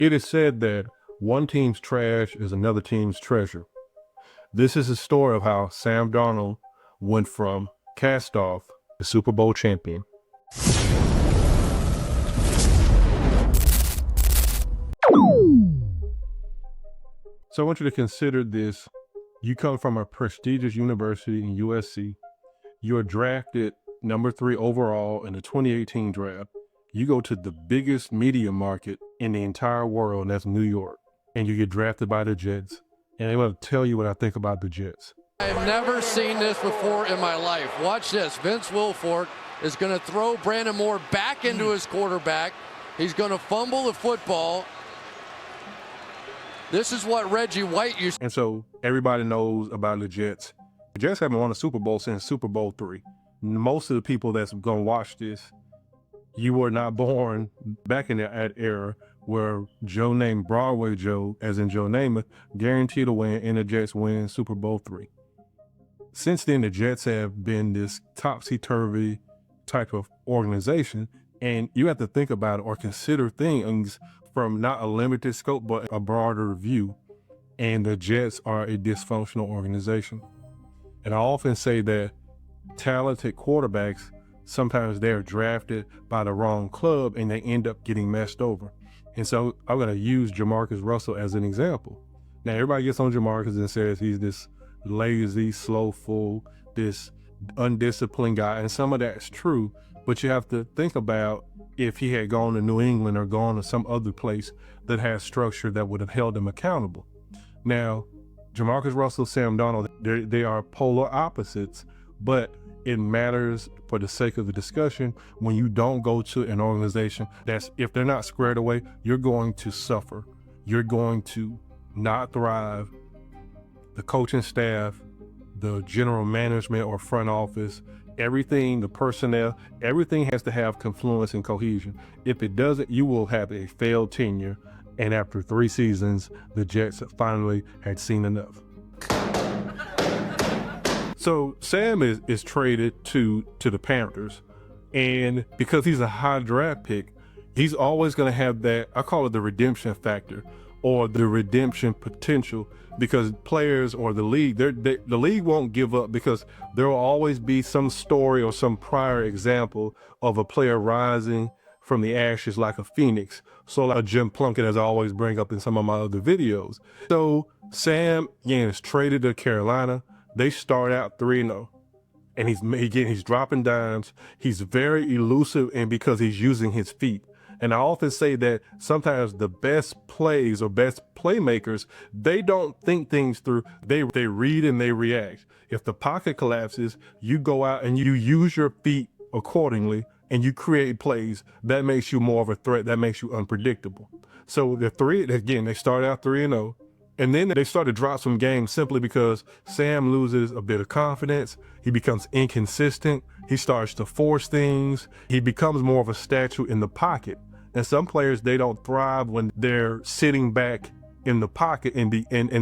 It is said that one team's trash is another team's treasure. This is a story of how Sam Darnold went from cast-off to Super Bowl champion. So I want you to consider this. You come from a prestigious university in USC. You're drafted number 3 overall in the 2018 draft. You go to the biggest media market in the entire world, and that's New York. And you get drafted by the Jets. And they want to tell you what I think about the Jets. I have never seen this before in my life. Watch this. Vince Wilfork is going to throw Brandon Moore back into his quarterback. He's going to fumble the football. This is what Reggie White used to. And so everybody knows about the Jets. The Jets haven't won a Super Bowl since Super Bowl III. Most of the people that's going to watch this, you were not born back in that era where Joe named Broadway Joe, as in Joe Namath, guaranteed a win, and the Jets win Super Bowl III. Since then, the Jets have been this topsy-turvy type of organization, and you have to think about it or consider things from not a limited scope, but a broader view. And the Jets are a dysfunctional organization. And I often say that talented quarterbacks, sometimes they're drafted by the wrong club and they end up getting messed over. And so I'm going to use Jamarcus Russell as an example. Now, everybody gets on Jamarcus and says he's this lazy, slowful, this undisciplined guy. And some of that's true, but you have to think about if he had gone to New England or gone to some other place that has structure that would have held him accountable. Now, Jamarcus Russell, Sam Darnold, they are polar opposites, but it matters for the sake of the discussion when you don't go to an organization that's, if they're not squared away, you're going to suffer. You're going to not thrive. The coaching staff, the general management or front office, everything, the personnel, everything has to have confluence and cohesion. If it doesn't, you will have a failed tenure. And after 3 seasons, the Jets finally had seen enough. So Sam is traded to the Panthers, and because he's a high draft pick, he's always going to have that, I call it the redemption factor or the redemption potential, because players or the league, the league won't give up, because there will always be some story or some prior example of a player rising from the ashes like a phoenix. So like Jim Plunkett, as I always bring up in some of my other videos. So Sam, again, is traded to Carolina. They start out 3-0, and he's dropping dimes. He's very elusive, and because he's using his feet. And I often say that sometimes the best plays or best playmakers, they don't think things through. They read and they react. If the pocket collapses, you go out and you use your feet accordingly, and you create plays that makes you more of a threat, that makes you unpredictable. So they start out 3-0. And then they start to drop some games simply because Sam loses a bit of confidence. He becomes inconsistent. He starts to force things. He becomes more of a statue in the pocket. And some players, they don't thrive when they're sitting back in the pocket and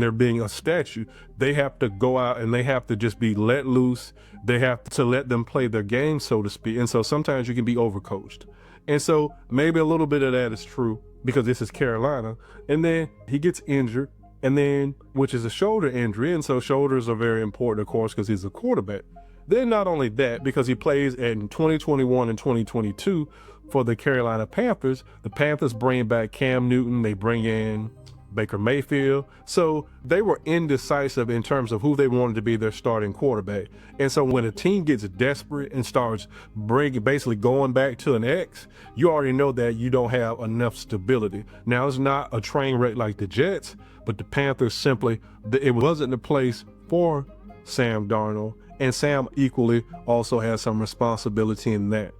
they're being a statue. They have to go out and they have to just be let loose. They have to let them play their game, so to speak. And so sometimes you can be overcoached. And so maybe a little bit of that is true because this is Carolina. And then he gets injured. And then, which is a shoulder injury, and so shoulders are very important, of course, because he's a quarterback. Then not only that, because he plays in 2021 and 2022 for the Carolina Panthers, the Panthers bring back Cam Newton, they bring in Baker Mayfield. So they were indecisive in terms of who they wanted to be their starting quarterback. And so when a team gets desperate and starts basically going back to an X, you already know that you don't have enough stability. Now, it's not a train wreck like the Jets, but the Panthers simply, it wasn't the place for Sam Darnold. And Sam equally also has some responsibility in that.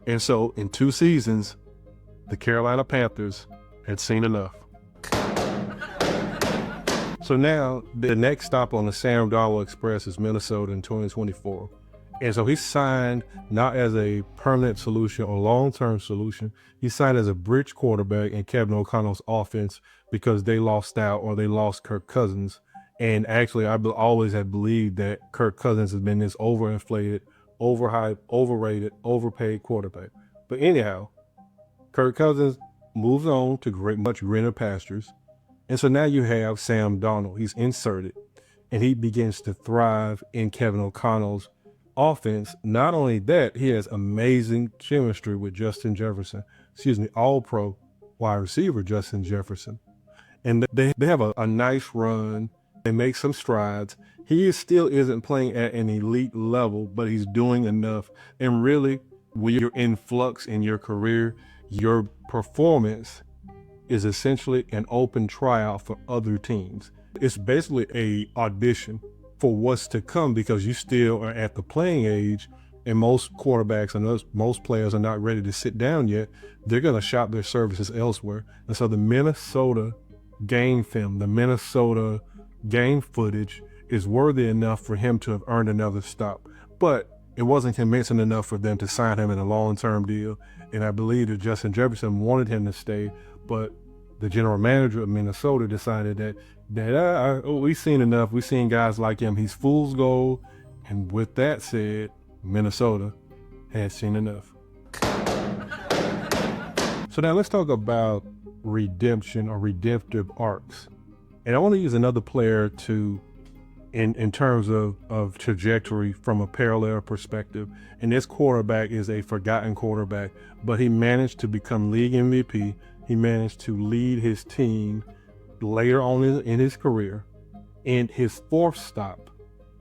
And so in 2 seasons, the Carolina Panthers had seen enough. So now the next stop on the Sam Darnold Express is Minnesota in 2024. And so he signed not as a permanent solution or long-term solution. He signed as a bridge quarterback in Kevin O'Connell's offense because they lost out or they lost Kirk Cousins. And actually, I always have believed that Kirk Cousins has been this overinflated, overhyped, overrated, overpaid quarterback. But anyhow, Kirk Cousins moves on to much greener pastures. And so now you have Sam Darnold. He's inserted and he begins to thrive in Kevin O'Connell's offense. Not only that, he has amazing chemistry with all pro wide receiver Justin Jefferson. And they have a nice run. They make some strides. He still isn't playing at an elite level, but he's doing enough. And really, when you're in flux in your career, your performance is essentially an open tryout for other teams. It's basically a audition for what's to come because you still are at the playing age, and most quarterbacks and most players are not ready to sit down yet. They're going to shop their services elsewhere. And so the Minnesota game film, the Minnesota game footage is worthy enough for him to have earned another stop. But it wasn't convincing enough for them to sign him in a long-term deal. And I believe that Justin Jefferson wanted him to stay, but the general manager of Minnesota decided that we've seen enough. We've seen guys like him. He's fool's gold. And with that said, Minnesota has seen enough. So now let's talk about redemption or redemptive arcs. And I want to use another player in terms of trajectory from a parallel perspective. And this quarterback is a forgotten quarterback, but he managed to become league MVP. He managed to lead his team later on in his career. And his fourth stop,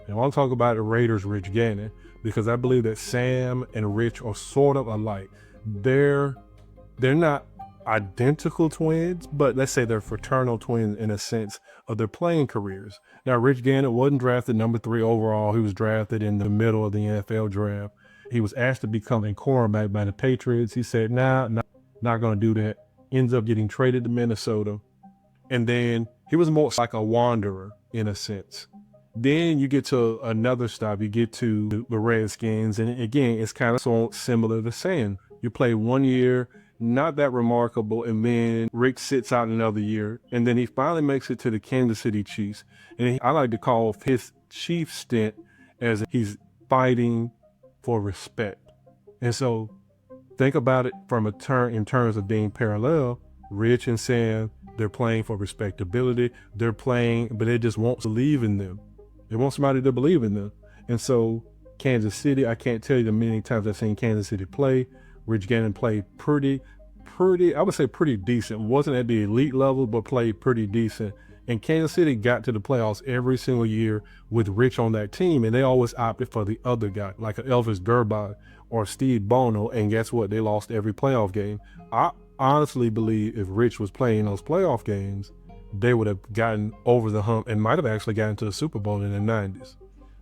and I want to talk about the Raiders' Rich Gannon, because I believe that Sam and Rich are sort of alike. They're not identical twins, but let's say they're fraternal twins in a sense of their playing careers. Now, Rich Gannon wasn't drafted number 3 overall. He was drafted in the middle of the NFL draft. He was asked to become a cornerback by the Patriots. He said, nah, not going to do that. Ends up getting traded to Minnesota. And then he was more like a wanderer in a sense. Then you get to another stop. You get to the Redskins. And again, it's kind of so similar to Sam. You play 1 year, not that remarkable, and then Rick sits out another year, and then he finally makes it to the Kansas City Chiefs. And I like to call his Chief stint as he's fighting for respect. And so think about it from in terms of being parallel. Rich and Sam, they're playing for respectability. They're playing, but they just want to believe in them. They want somebody to believe in them. And so Kansas City, I can't tell you the many times I've seen Kansas City play. Rich Gannon played pretty, I would say pretty decent. Wasn't at the elite level, but played pretty decent. And Kansas City got to the playoffs every single year with Rich on that team, and they always opted for the other guy, like an Elvis Durbin or Steve Bono, and guess what? They lost every playoff game. I honestly believe if Rich was playing those playoff games, they would have gotten over the hump and might have actually gotten to the Super Bowl in the 90s.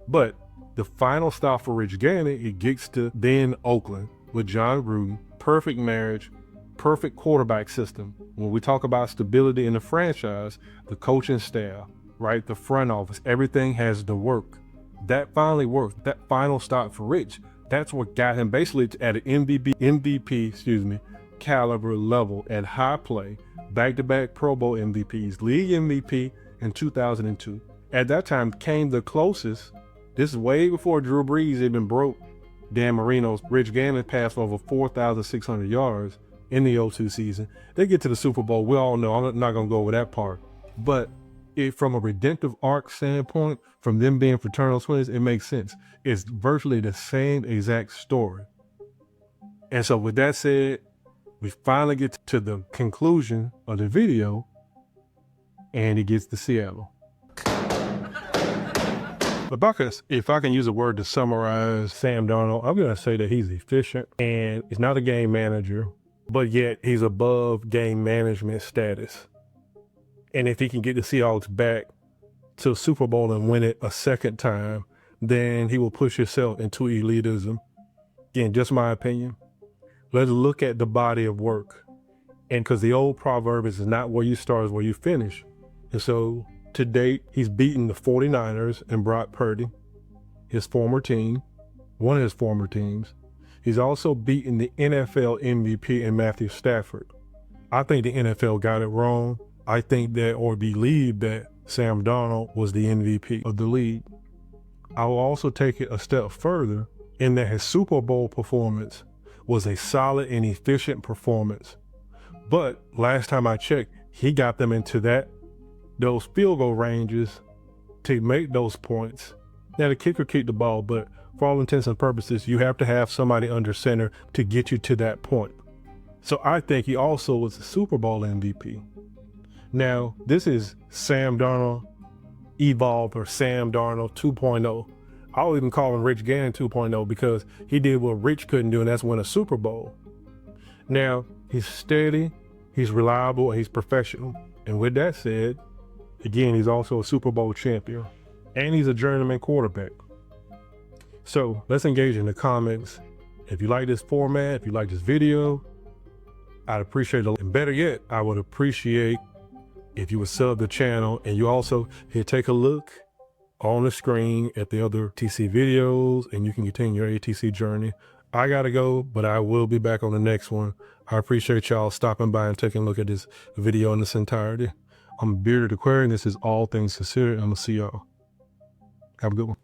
But the final stop for Rich Gannon, it gets to then Oakland with John Gruden. Perfect marriage, perfect quarterback system. When we talk about stability in the franchise, the coaching staff, right, the front office, everything has to work. That finally worked. That final stop for Rich, that's what got him basically at an MVP caliber level at high play, back-to-back Pro Bowl MVPs, league MVP in 2002. At that time came the closest. This is way before Drew Brees had been broke. Dan Marino's Rich Gannon passed for over 4,600 yards in the 02 season. They get to the Super Bowl. We all know, I'm not going to go over that part. But from a redemptive arc standpoint, from them being fraternal twins, it makes sense. It's virtually the same exact story. And so with that said, we finally get to the conclusion of the video, and it gets to Seattle. But if I can use a word to summarize Sam Darnold, I'm going to say that he's efficient, and he's not a game manager, but yet he's above game management status. And if he can get the Seahawks back to Super Bowl and win it a second time, then he will push himself into elitism. Again, just my opinion. Let's look at the body of work. And because the old proverb is not where you start, is where you finish. And so to date, he's beaten the 49ers and Brock Purdy, his former team, one of his former teams. He's also beaten the NFL MVP in Matthew Stafford. I think the NFL got it wrong. I think that, or believe that, Sam Darnold was the MVP of the league. I will also take it a step further in that his Super Bowl performance was a solid and efficient performance. But last time I checked, he got them into those field goal ranges to make those points. Now the kicker kicked the ball, but for all intents and purposes, you have to have somebody under center to get you to that point. So I think he also was a Super Bowl MVP. Now, this is Sam Darnold evolved, or Sam Darnold 2.0. I'll even call him Rich Gannon 2.0 because he did what Rich couldn't do, and that's win a Super Bowl. Now, he's steady, he's reliable, and he's professional. And with that said, again, he's also a Super Bowl champion, and he's a journeyman quarterback. So let's engage in the comments. If you like this format, if you like this video, I'd appreciate it. And better yet, I would appreciate if you would sub the channel, and you also take a look on the screen at the other TC videos, and you can continue your ATC journey. I gotta go, but I will be back on the next one. I appreciate y'all stopping by and taking a look at this video in its entirety. I'm Bearded Aquarian. This is All Things Considered. I'm gonna see y'all. Have a good one.